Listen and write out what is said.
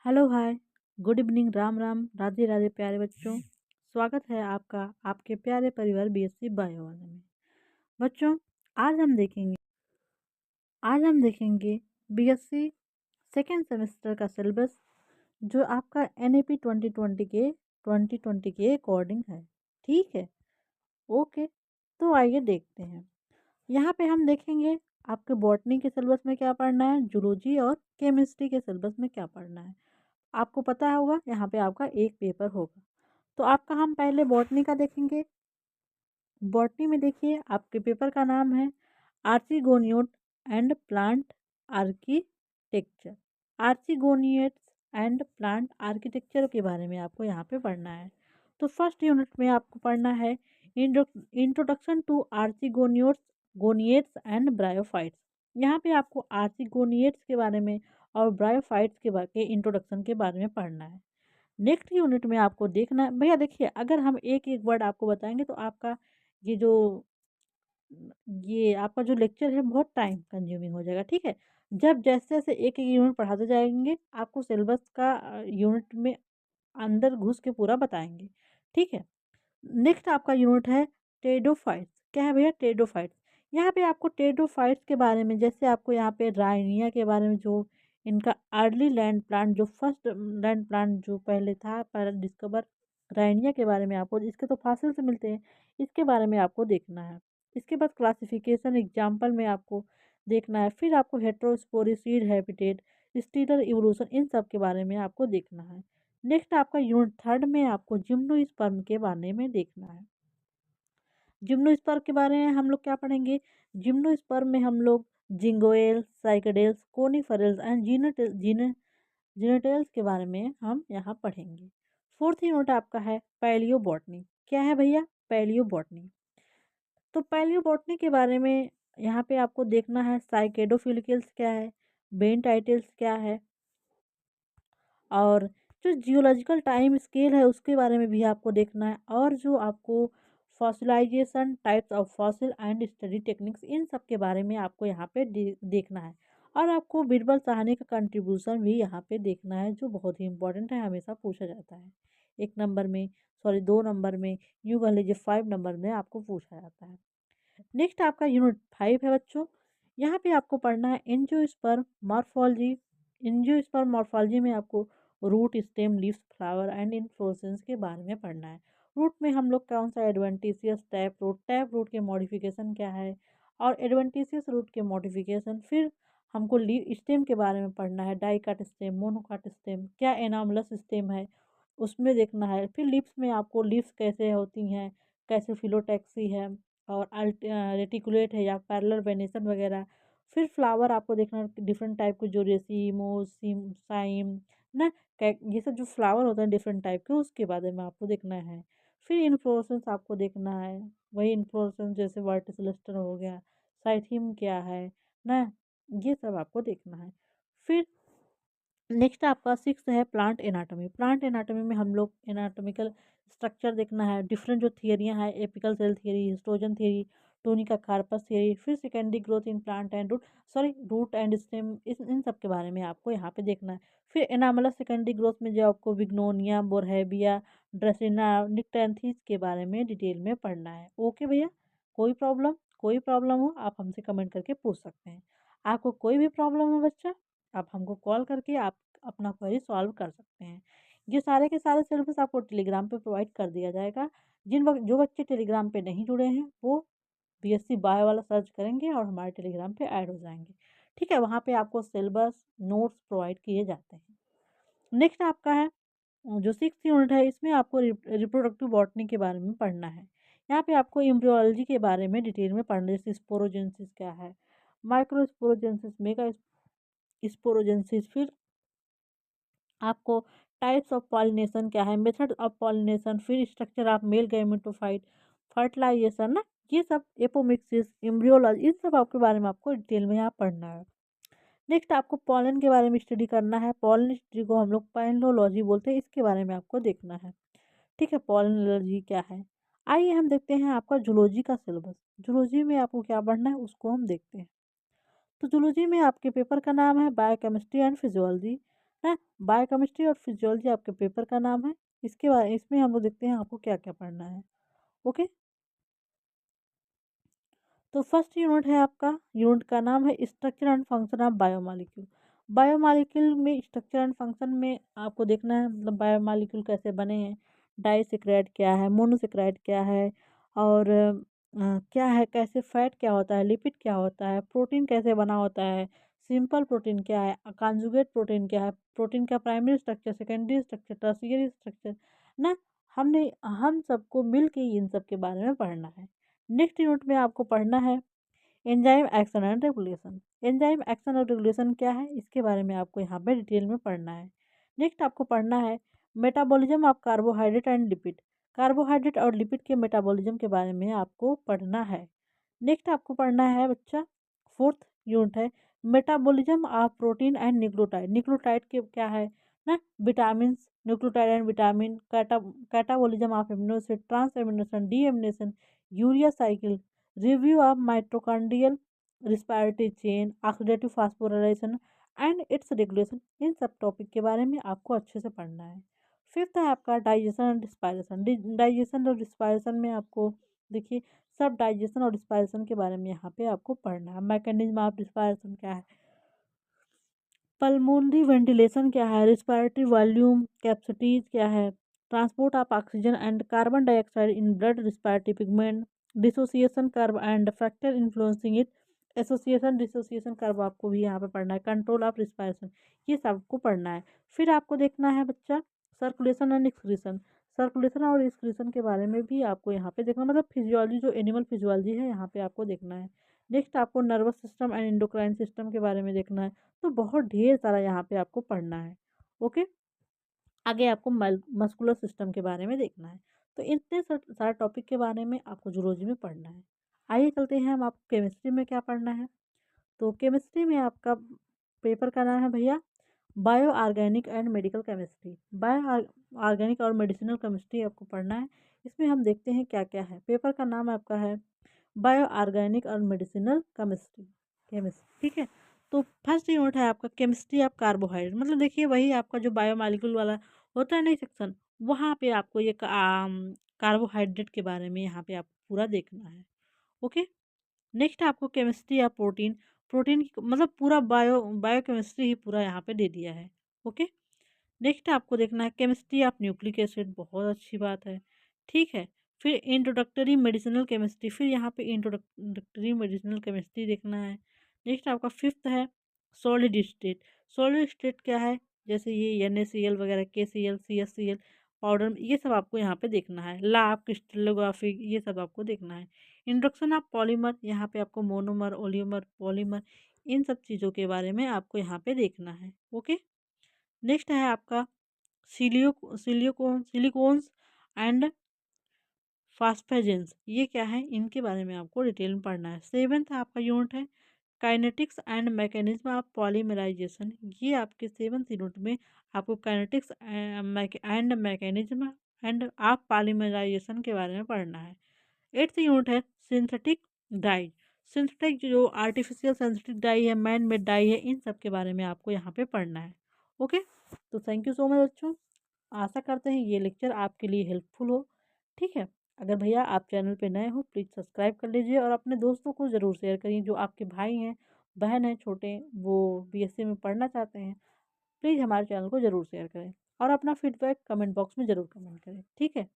Hello hi. Good evening, Ram Ram, Radhe Radhe प्यारे बच्चों। स्वागत है आपका आपके प्यारे परिवार बीएससी बायो वाले में। बच्चों, आज हम देखेंगे आज हम देखेंगे बीएससी सेकेंड सेमेस्टर का सिलेबस, जो आपका एनएपी 2020 के अकॉर्डिंग है। ठीक है, ओके। तो आइए देखते हैं। यहाँ पे हम देखेंगे आपके बॉटनी के सिलेबस में क्या पढ़ना है, जूलॉजी और केमिस्ट्री के सिलेबस में क्या पढ़ना है। आपको पता होगा यहाँ पे आपका एक पेपर होगा। तो आपका हम पहले बॉटनी का देखेंगे। बॉटनी में देखिए आपके पेपर का नाम है archegoniates and plant architecture. Archegoniates and plant architecture के बारे में आपको यहाँ पे पढ़ना है। तो फर्स्ट यूनिट में आपको पढ़ना है इंट्रोडक्शन टू आर्चिगोनियोट्स गोनिएट्स एंड ब्रायोफाइट्स। यहाँ पे आपको आर्चिगोनिएट्स के बारे में और ब्रायोफाइट्स के इंट्रोडक्शन के बारे में पढ़ना है। नेक्स्ट यूनिट में आपको देखना है भैया, देखिए अगर हम एक एक वर्ड आपको बताएंगे तो आपका ये जो ये आपका जो लेक्चर है बहुत टाइम कंज्यूमिंग हो जाएगा। ठीक है, जब जैसे जैसे एक एक यूनिट पढ़ाते जाएंगे आपको सिलेबस का यूनिट में अंदर घुस के पूरा बताएंगे। ठीक है, नेक्स्ट आपका यूनिट है टेडोफाइट्स। क्या है भैया? टेडोफाइट्स। यहाँ पे आपको टेडोफाइट्स के बारे में, जैसे आपको यहाँ पे राइनिया के बारे में, जो इनका अर्ली लैंड प्लांट, जो फर्स्ट लैंड प्लांट जो पहले था, पहले डिस्कवर राइनिया के बारे में आपको, इसके तो फासिल से मिलते हैं, इसके बारे में आपको देखना है। इसके बाद क्लासिफिकेशन एग्जाम्पल में आपको देखना है। फिर आपको heterospory seed habitat, stelar evolution, इन सब के बारे में आपको देखना है। नेक्स्ट आपका यूनिट थर्ड में आपको जिम्नोस्पर्म के बारे में देखना है। जिम्नोस्पर्म के बारे में हम लोग क्या पढ़ेंगे? जिम्नोस्पर्म में हम लोग जिंगोएल्स, साइकेडेल्स, कोनिफरल्स एंड जिनेटेल्स के बारे में हम यहाँ पढ़ेंगे। फोर्थ यूनिट आपका है पैलियोबॉटनी। क्या है भैया? पैलियोबॉटनी। तो पैलियोबॉटनी के बारे में यहाँ पे आपको देखना है साइकेडोफिलिकल्स क्या है, बेन टाइटल्स क्या है, और जो जियोलॉजिकल टाइम स्केल है उसके बारे में भी आपको देखना है, और जो आपको fossilization, types of fossil and study techniques, इन सब के बारे में आपको यहाँ पे देखना है। और आपको बीरबल साहनी का कंट्रीब्यूशन भी यहाँ पे देखना है, जो बहुत ही इंपॉर्टेंट है, हमेशा पूछा जाता है। 1 नंबर में, सॉरी 2 नंबर में, यूँ कह लीजिए 5 नंबर में आपको पूछा जाता है। नेक्स्ट आपका यूनिट 5 है बच्चों। यहाँ पे आपको पढ़ना है एंजियोस्पर्म मॉर्फोलॉजी। एंजियोस्पर्म मॉर्फोलॉजी में आपको root, stem, leaves, flower and inflorescence के बारे में पढ़ना है। रूट में हम लोग कौन सा एडवेंटिशियस टैप रूट के मॉडिफिकेशन क्या है, और एडवेंटिशियस रूट के मॉडिफिकेशन। फिर हमको लीव स्टेम के बारे में पढ़ना है, डाइकाट स्टेम, मोनोकाट स्टेम, क्या एनामलस स्टेम है उसमें देखना है। फिर लिप्स में आपको लिप्स कैसे होती हैं, कैसे फिलोटैक्सी है, और रेटिकुलेट है या पैरेलल वेनेशन वगैरह। फिर फ्लावर आपको देखना है डिफरेंट टाइप के, जो रेसिमो सिम साइम ना, ये सब जो फ्लावर होते हैं डिफरेंट टाइप के, उसके बारे में आपको देखना है। फिर इन्फ्लोरेसेंस आपको देखना है, वही इन्फ्लोरेसेंस जैसे वर्टिसिलिस्टर हो गया, साइथिम क्या है ना, ये सब आपको देखना है। फिर नेक्स्ट आपका 6 है प्लांट एनाटॉमी। प्लांट एनाटॉमी में हम लोग एनाटॉमिकल स्ट्रक्चर देखना है, डिफरेंट जो थियरियाँ हैं, apical cell theory, histogen theory, tunica corpus theory, फिर secondary growth in plant and root and stem, इन सब के बारे में आपको यहाँ पे देखना है। फिर एनामलस सेकेंडरी ग्रोथ में जो आपको विग्नोनिया, बोरहेबिया, ड्रेसिना, निक्टेंथीस के बारे में डिटेल में पढ़ना है। ओके भैया, कोई प्रॉब्लम हो आप हमसे कमेंट करके पूछ सकते हैं। आपको कोई भी प्रॉब्लम हो बच्चा, आप हमको कॉल करके आप अपना क्वेरी सॉल्व कर सकते हैं। ये सारे के सारे सिलेबस आपको टेलीग्राम पे प्रोवाइड कर दिया जाएगा। जो बच्चे टेलीग्राम पे नहीं जुड़े हैं वो बीएससी बायो वाला सर्च करेंगे और हमारे टेलीग्राम पे ऐड हो जाएंगे। ठीक है, वहाँ पे आपको सिलेबस नोट्स प्रोवाइड किए जाते हैं। नेक्स्ट आपका है जो 6th यूनिट है, इसमें आपको रिप्रोडक्टिव बॉटनी के बारे में पढ़ना है। यहाँ पे आपको एम्ब्रियोलॉजी के बारे में डिटेल में पढ़ना है, जैसे स्पोरोजेंसिस क्या है, माइक्रो स्पोरोजेंसिस, मेगा स्पोरोजेंसिस, फिर आपको टाइप्स ऑफ पॉलिनेशन क्या है, मेथड ऑफ पॉलिनेशन, फिर structure of male gametophyte, fertilization ना, ये सब एपोमिक्सिस, एम्ब्रियोलॉजी, इन सब आपके बारे में आपको डिटेल में यहाँ पढ़ना है। नेक्स्ट आपको पॉलन के बारे में स्टडी करना है। पॉलन स्टडी को हम लोग पाइनोलॉजी बोलते हैं, इसके बारे में आपको देखना है। ठीक है, पॉलन एलर्जी क्या है। आइए हम देखते हैं आपका जूलॉजी का सिलेबस। जूलॉजी में आपको क्या पढ़ना है उसको हम देखते हैं। तो जूलॉजी में आपके पेपर का नाम है बायोकेमिस्ट्री एंड फिजियोलॉजी है। बायोकेमिस्ट्री और फिजियोलॉजी आपके पेपर का नाम है। इसके बारे इसमें हम लोग देखते हैं आपको क्या क्या पढ़ना है। ओके, तो फर्स्ट यूनिट है आपका, यूनिट का नाम है structure and function of biomolecule. Biomolecule में स्ट्रक्चर एंड फंक्शन में आपको देखना है मतलब बायोमॉलिक्यूल कैसे बने हैं, डाइसेक्राइड क्या है, मोनोसेक्राइड क्या है, और क्या है, कैसे फैट क्या होता है, लिपिड क्या होता है, प्रोटीन कैसे बना होता है, सिंपल प्रोटीन क्या है, कॉन्जुगेट प्रोटीन क्या है, प्रोटीन का primary structure, secondary structure, tertiary structure ना। हम सबको मिल के इन सब के बारे में पढ़ना है। नेक्स्ट यूनिट में आपको पढ़ना है enzyme action and regulation. Enzyme action और रेगुलेशन क्या है, इसके बारे में आपको यहाँ पे डिटेल में पढ़ना है। नेक्स्ट आपको पढ़ना है metabolism of carbohydrate and lipid. Carbohydrate और लिपिड के मेटाबॉलिज्म के बारे में आपको पढ़ना है। नेक्स्ट आपको पढ़ना है बच्चा, फोर्थ यूनिट है metabolism of protein and nucleotide. Nucleotide के क्या है ना, vitamin, nucleotide and vitamin, catabolism of amino acid, transamination, deamination, urea cycle, review of mitochondrial respiratory chain, oxidative phosphorylation and its regulation. इन सब topic के बारे में आपको अच्छे से पढ़ना है। फिफ्थ है आपका डाइजेशन एंड रिस्पायरेशन। डाइजेशन और रिस्पायरेशन में आपको देखिए सब डाइजेशन और रिस्पायरेशन के बारे में यहाँ पे आपको पढ़ना है। मैकेनिज्म ऑफ रिस्पायरेशन क्या है, पल्मोनरी वेंटिलेशन क्या है, रिस्पायरेटरी वॉल्यूम कैपेसिटीज क्या है, transport of oxygen and carbon dioxide in blood, respiratory pigment, dissociation curve and factor influencing it, association dissociation curve आपको भी यहाँ पे पढ़ना है, कंट्रोल ऑफ रिस्पायरेशन, ये सबको पढ़ना है। फिर आपको देखना है बच्चा सर्कुलेशन एंड एक्सक्रीशन। सर्कुलेशन और एक्सक्रीशन के बारे में भी आपको यहाँ पे देखना, मतलब फिजियोलॉजी जो एनिमल फिजियोलॉजी है यहाँ पे आपको देखना है। नेक्स्ट आपको nervous system and endocrine system के बारे में देखना है। तो बहुत ढेर सारा यहाँ पे आपको पढ़ना है। ओके, आगे आपको मस्कुलर सिस्टम के बारे में देखना है। तो इतने सारे टॉपिक के बारे में आपको जूलॉजी में पढ़ना है। आइए चलते हैं हम आपको केमिस्ट्री में क्या पढ़ना है। तो केमिस्ट्री में आपका पेपर का नाम है भैया bio organic and medical chemistry. Bio organic और मेडिसिनल केमिस्ट्री आपको पढ़ना है। इसमें हम देखते हैं क्या क्या है। पेपर का नाम आपका है बायो ऑर्गेनिक और मेडिसिनल केमिस्ट्री, केमिस्ट्री, ठीक है। तो फर्स्ट यूनिट है आपका केमिस्ट्री ऑफ कार्बोहाइड्रेट। मतलब देखिए वही आपका जो बायोमॉलिक्यूल वाला होता है नहीं सेक्शन, वहाँ पे आपको ये कार्बोहाइड्रेट के बारे में यहाँ पे आपको पूरा देखना है। ओके, नेक्स्ट आपको केमिस्ट्री ऑफ प्रोटीन। प्रोटीन की मतलब पूरा बायोकेमिस्ट्री ही पूरा यहाँ पे दे दिया है। ओके, नेक्स्ट आपको देखना है केमिस्ट्री ऑफ न्यूक्लिक एसिड, बहुत अच्छी बात है, ठीक है। फिर इंट्रोडक्टरी मेडिसिनल केमिस्ट्री, फिर यहाँ पे इंट्रोडक्टरी मेडिसिनल केमिस्ट्री देखना है। नेक्स्ट आपका फिफ्थ है सॉलिड स्टेट। सॉलिड स्टेट क्या है, जैसे ये NaCl वगैरह, KCl, CHCl पाउडर, ये सब आपको यहाँ पे देखना है। ला ऑफ क्रिस्टलोग्राफी, ये सब आपको देखना है। इंट्रोडक्शन ऑफ पॉलीमर, यहाँ पे आपको मोनोमर, ओलियोमर, पॉलीमर, इन सब चीज़ों के बारे में आपको यहाँ पे देखना है। ओके, नेक्स्ट है आपका सिलिकॉन्स एंड फास्फेजेंस, ये क्या है, इनके बारे में आपको डिटेल में पढ़ना है। सेवेंथ आपका यूनिट है kinetics and mechanism of polymerization. ये आपके सेवंथ यूनिट में आपको kinetics and mechanism and of polymerization के बारे में पढ़ना है। एट्थ यूनिट है सिंथेटिक डाई। सिंथेटिक जो आर्टिफिशियल सिंथेटिक डाई है, मैन मेड डाई है, इन सब के बारे में आपको यहाँ पे पढ़ना है। ओके, तो थैंक यू सो मच बच्चों, आशा करते हैं ये लेक्चर आपके लिए हेल्पफुल हो। ठीक है, अगर भैया आप चैनल पे नए हो प्लीज़ सब्सक्राइब कर लीजिए और अपने दोस्तों को ज़रूर शेयर करिए, जो आपके भाई हैं, बहन हैं, छोटे, वो BSc में पढ़ना चाहते हैं। प्लीज़ हमारे चैनल को ज़रूर शेयर करें और अपना फीडबैक कमेंट बॉक्स में ज़रूर कमेंट करें। ठीक है।